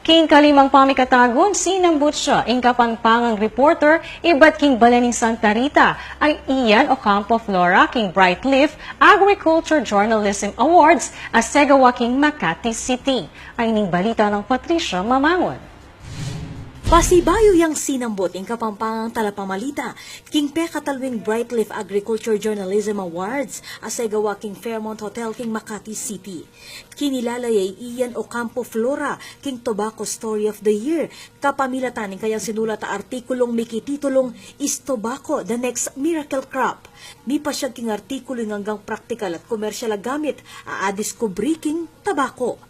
King kalimang pamikatagon, sinambut siya, ing kapangpangang reporter, iba't king balaning Santa Rita, ay Ian Ocampo Flora, king Brightleaf Agriculture Journalism Awards, Asegawa king Makati City. Ay ning balita ng Patricia Mamangon. Pasibayo yang sinambot ing kapampangang talapamalita, king Pekatalwing Brightleaf Agriculture Journalism Awards, Asegawa king Fairmont Hotel king Makati City. Kinilalay ay Ian Ocampo Flora, king Tobacco Story of the Year, kapamilatan ng kayang sinulat na artikulong mikititulong Is Tobacco the Next Miracle Crop? Di pa siya king artikulo hanggang praktikal at komersyal na gamit, aadiskubri king tabako.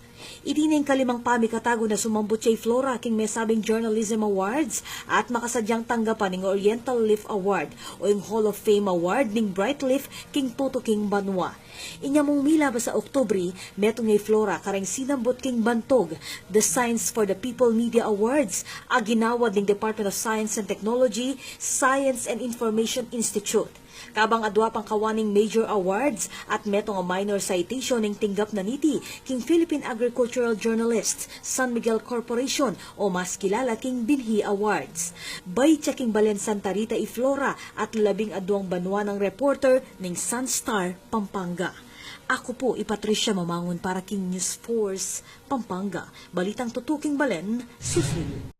Itineng kalimang pamikatago na sumambot siya Flora king Mesabing Journalism Awards at makasadyang tanggapan ng Oriental Leaf Award o yung Hall of Fame Award ng Brightleaf king Tuto king Banwa. Inyamong mila ba sa Oktubre, metong ngay Flora karang sinambot king Bantog, the Science for the People Media Awards, aginawad ng Department of Science and Technology, Science and Information Institute. Kabang adwa pang kawaning major awards at metong a minor citation ng tinggap na niti king Philippine Agricultural Journalists, San Miguel Corporation o mas kilala king Binhi Awards. Bay checking Balen Santa Rita y Flora at 12 banwa ng reporter ng Sunstar, Pampanga. Ako po Patricia Mamangon para king News Force, Pampanga. Balitang tutuking Balen, susunod.